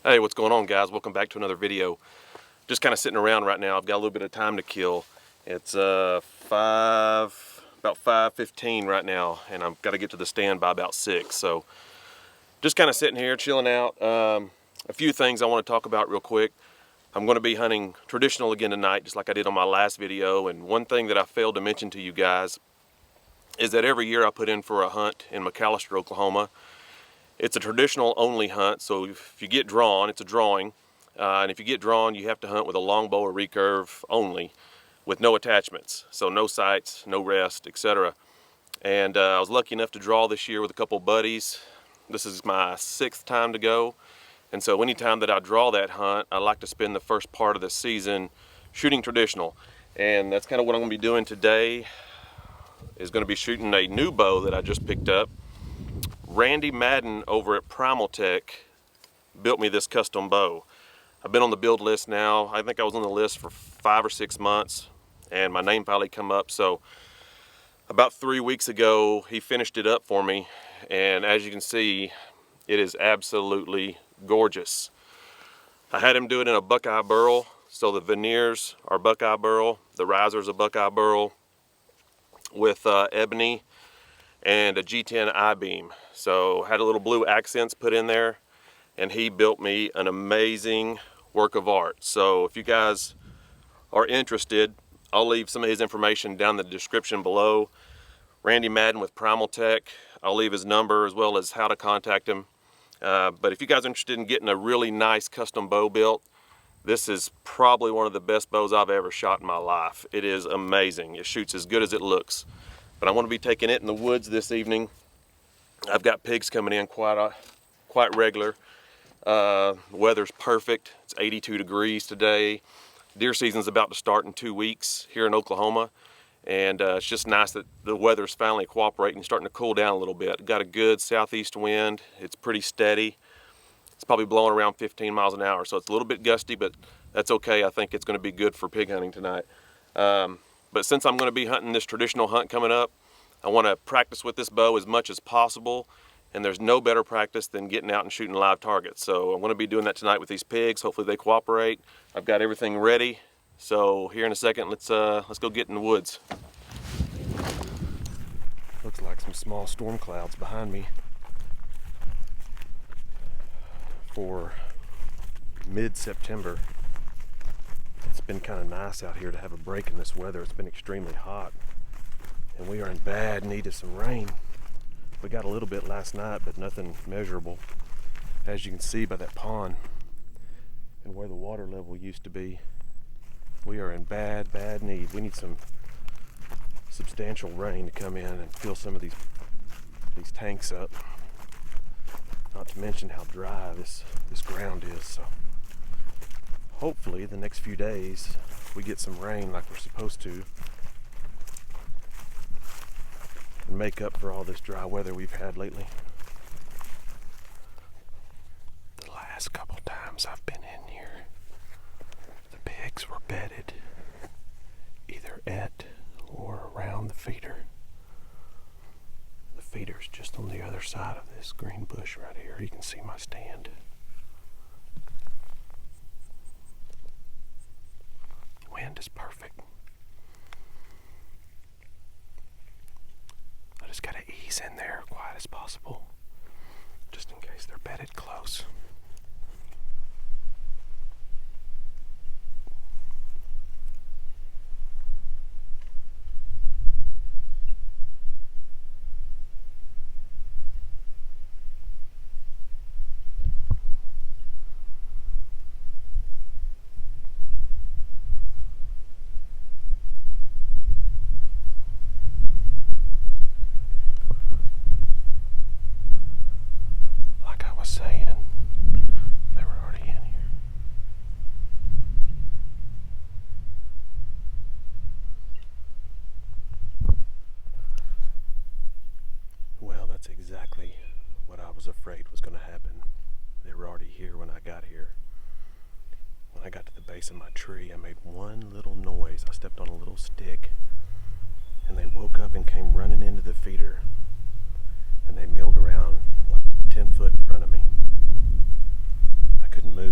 Hey, what's going on, guys? Welcome back to another video. Just kind of sitting around right now. I've got a little bit of time to kill. It's about 5:15 right now, and I've got to get to the stand by about 6. So just kind of sitting here, chilling out. A few things I want to talk about real quick. I'm going to be hunting traditional again tonight, just like I did on my last video. And one thing that I failed to mention to you guys is that every year I put in for a hunt in McAllister, Oklahoma. It's a traditional only hunt, so if you get drawn, it's a drawing. And if you get drawn, you have to hunt with a longbow or recurve only, with no attachments. So no sights, no rest, etc. And I was lucky enough to draw this year with a couple buddies. This is my 6th time to go. And so anytime that I draw that hunt, I like to spend the first part of the season shooting traditional. And that's kind of what I'm going to be doing today, is going to be shooting a new bow that I just picked up. Madden over at Primal Tech built me this custom bow. I've been on the build list now. I think I was on the list for 5 or 6 months, and my name finally come up. So about 3 weeks ago, he finished it up for me, and as you can see, it is absolutely gorgeous. I had him do it in a buckeye burl, so the veneers are buckeye burl, the riser's a buckeye burl with ebony and a G10 I-beam. So had a little blue accents put in there, and he built me an amazing work of art. So if you guys are interested, I'll leave some of his information down in the description below. Randy Madden with Primal Tech. I'll leave his number as well as how to contact him. But if you guys are interested in getting a really nice custom bow built, this is probably one of the best bows I've ever shot in my life. It is amazing. It shoots as good as it looks. But I want to be taking it in the woods this evening. I've got pigs coming in quite regular. Weather's perfect. It's 82 degrees today. Deer season's about to start in 2 weeks here in Oklahoma. And it's just nice that the weather's finally cooperating, starting to cool down a little bit. Got a good southeast wind. It's pretty steady. It's probably blowing around 15 miles an hour, so it's a little bit gusty, but that's okay. I think it's going to be good for pig hunting tonight. But since I'm going to be hunting this traditional hunt coming up, I want to practice with this bow as much as possible, and there's no better practice than getting out and shooting live targets. So I'm going to be doing that tonight with these pigs. Hopefully they cooperate. I've got everything ready. So here in a second, let's go get in the woods. Looks like some small storm clouds behind me for mid-September. It's been kind of nice out here to have a break in this weather. It's been extremely hot, and we are in bad need of some rain. We got a little bit last night, but nothing measurable. As you can see by that pond and where the water level used to be, we are in bad need. We need some substantial rain to come in and fill some of these tanks up. Not to mention how dry this ground is. So hopefully the next few days we get some rain like we're supposed to and make up for all this dry weather we've had lately. The last couple times I've been in here, the pigs were bedded either at or around the feeder. The feeder's just on the other side of this green bush right here. You can see my stand. Wind is perfect. I just gotta ease in there quiet as possible, just in case they're bedded close. Exactly what I was afraid was going to happen. They were already here when I got here. When I got to the base of my tree, I made one little noise. I stepped on a little stick, and they woke up and came running into the feeder, and they milled around like 10 foot in front of me. I couldn't move.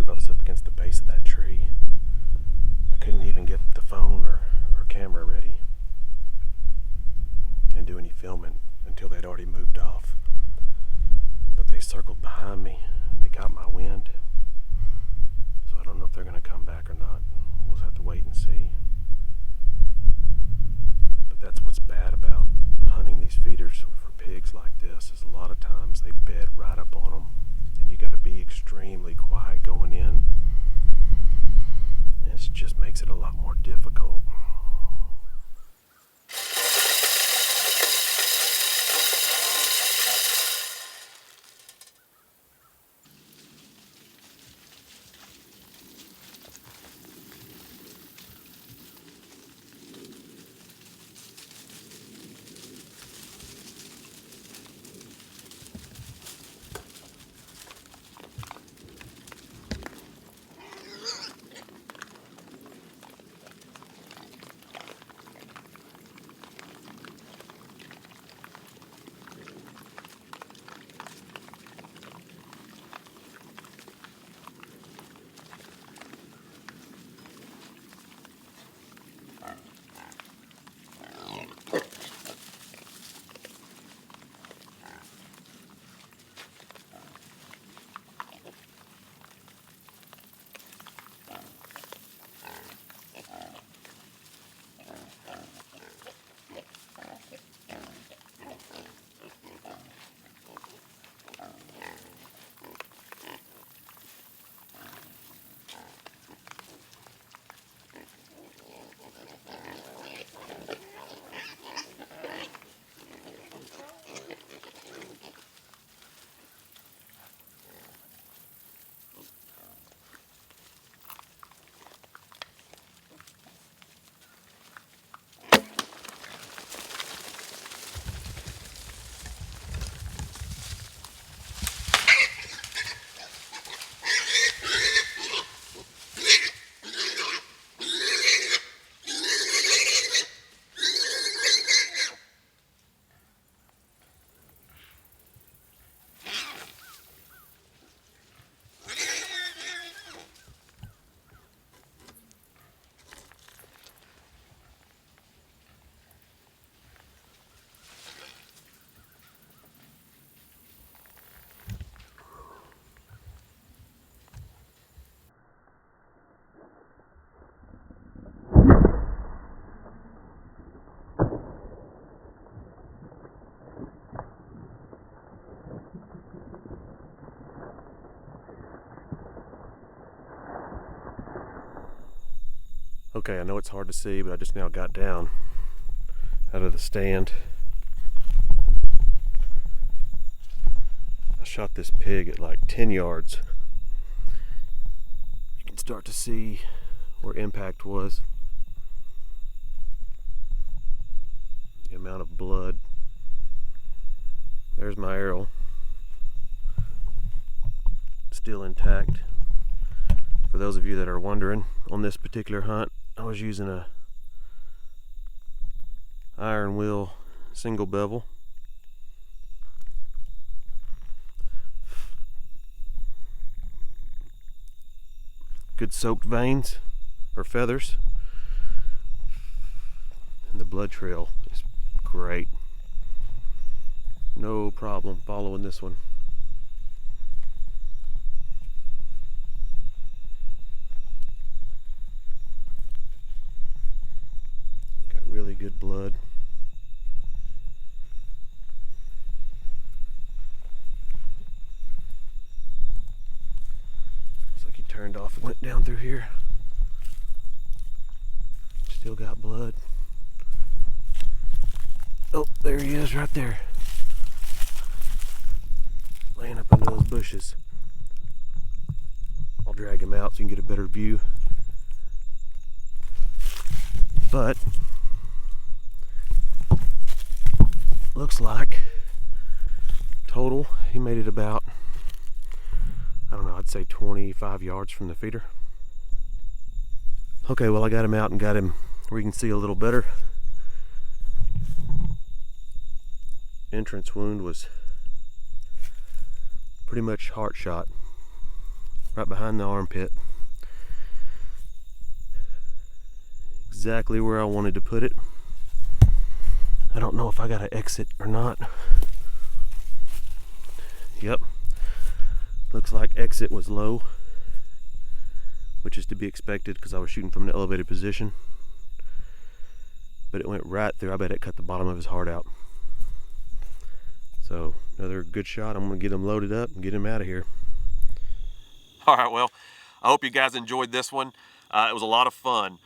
extremely quiet going in. And it just makes it a lot more difficult. Okay, I know it's hard to see, but I just now got down out of the stand. I shot this pig at like 10 yards. You can start to see where impact was. The amount of blood. There's my arrow. Still intact. For those of you that are wondering, on this particular hunt, I was using a iron wheel single bevel. Good soaked veins or feathers, and the blood trail is great. No problem following this one. Really good blood. Looks like he turned off and went down through here. Still got blood. Oh, there he is right there. Laying up under those bushes. I'll drag him out so you can get a better view. But looks like total he made it about, I don't know, I'd say 25 yards from the feeder. Okay, well, I got him out and got him where you can see a little better. Entrance wound was pretty much heart shot right behind the armpit, exactly where I wanted to put it. I don't know if I got to exit or not. Yep, looks like exit was low, which is to be expected because I was shooting from an elevated position. But it went right through. I bet it cut the bottom of his heart out. So another good shot. I'm gonna get him loaded up and get him out of here. All right, well, I hope you guys enjoyed this one. It was a lot of fun.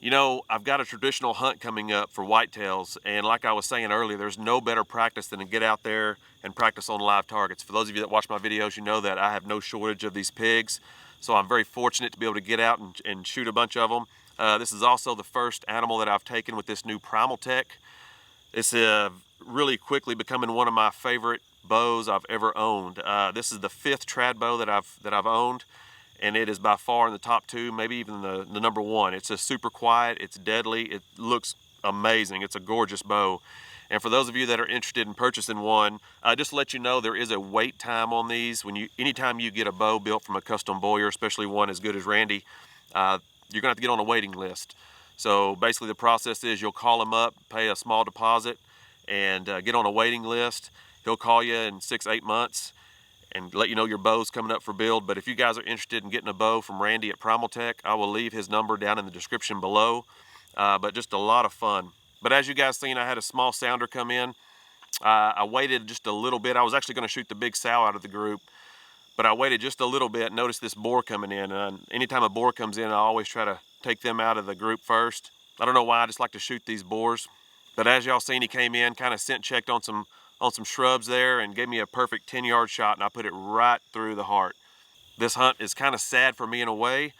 You know, I've got a traditional hunt coming up for whitetails, and like I was saying earlier, there's no better practice than to get out there and practice on live targets. For those of you that watch my videos, you know that I have no shortage of these pigs, so I'm very fortunate to be able to get out and shoot a bunch of them. This is also the first animal that I've taken with this new Primal Tech. It's really quickly becoming one of my favorite bows I've ever owned. This is the 5th trad bow that I've owned, and it is by far in the top 2, maybe even the number 1. It's just super quiet, it's deadly, it looks amazing, it's a gorgeous bow. And for those of you that are interested in purchasing one, just to let you know, there is a wait time on these. Anytime you get a bow built from a custom bowyer, especially one as good as Randy, you're gonna have to get on a waiting list. So basically the process is you'll call him up, pay a small deposit, and get on a waiting list. He'll call you in 6-8 months and let you know your bow's coming up for build. But if you guys are interested in getting a bow from Randy at Primal Tech, I will leave his number down in the description below. But just a lot of fun. But as you guys seen, I had a small sounder come in. I waited just a little bit. I was actually going to shoot the big sow out of the group, but I waited just a little bit, noticed this boar coming in. Anytime a boar comes in, I always try to take them out of the group first. I don't know why, I just like to shoot these boars. But as y'all seen, he came in, kind of scent checked on some shrubs there and gave me a perfect 10-yard shot, and I put it right through the heart. This hunt is kind of sad for me in a way,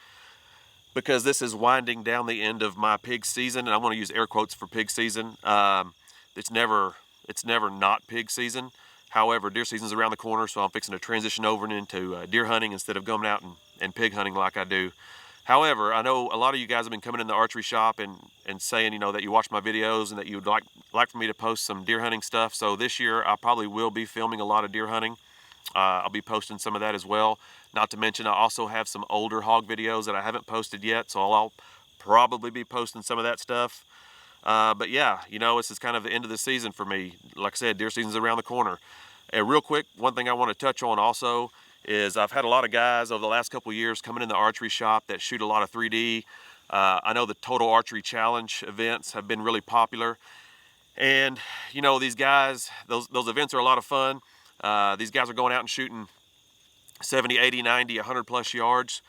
because this is winding down the end of my pig season, and I'm going to use air quotes for pig season. It's never not pig season. However, deer season's around the corner, so I'm fixing to transition over into deer hunting instead of going out and pig hunting like I do. However, I know a lot of you guys have been coming in the archery shop and saying, you know, that you watch my videos and that you would like for me to post some deer hunting stuff. So this year I probably will be filming a lot of deer hunting. I'll be posting some of that as well. Not to mention, I also have some older hog videos that I haven't posted yet, so I'll probably be posting some of that stuff. But yeah, you know, this is kind of the end of the season for me. Like I said, deer season's around the corner. And real quick, one thing I want to touch on also is I've had a lot of guys over the last couple of years coming in the archery shop that shoot a lot of 3D. I know the Total Archery Challenge events have been really popular. And, you know, these guys, those events are a lot of fun. These guys are going out and shooting 70, 80, 90, 100 plus yards.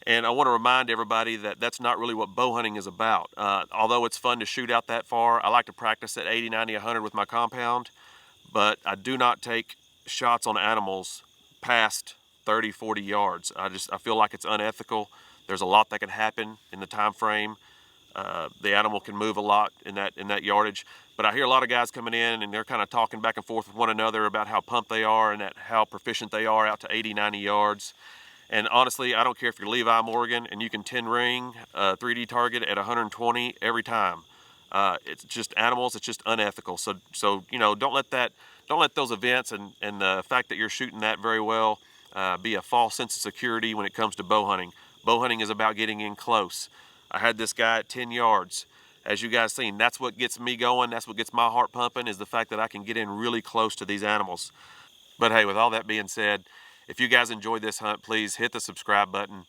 And I want to remind everybody that that's not really what bow hunting is about. Although it's fun to shoot out that far, I like to practice at 80, 90, 100 with my compound. But I do not take shots on animals past 30, 40 yards. I feel like it's unethical. There's a lot that can happen in the time frame. The animal can move a lot in that yardage. But I hear a lot of guys coming in and they're kind of talking back and forth with one another about how pumped they are and how proficient they are out to 80, 90 yards. And honestly, I don't care if you're Levi Morgan and you can 10 ring a 3D target at 120 every time. It's just animals. It's just unethical. So you know, don't let those events and the fact that you're shooting that very well be a false sense of security when it comes to bow hunting. Bow hunting is about getting in close. I had this guy at 10 yards. As you guys seen, that's what gets me going. That's what gets my heart pumping, is the fact that I can get in really close to these animals. But hey, with all that being said, if you guys enjoyed this hunt, please hit the subscribe button.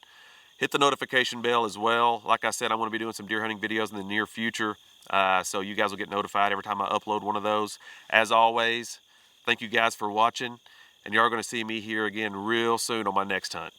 Hit the notification bell as well. Like I said, I'm going to be doing some deer hunting videos in the near future. So you guys will get notified every time I upload one of those. As always, thank you guys for watching. And you are going to see me here again real soon on my next hunt.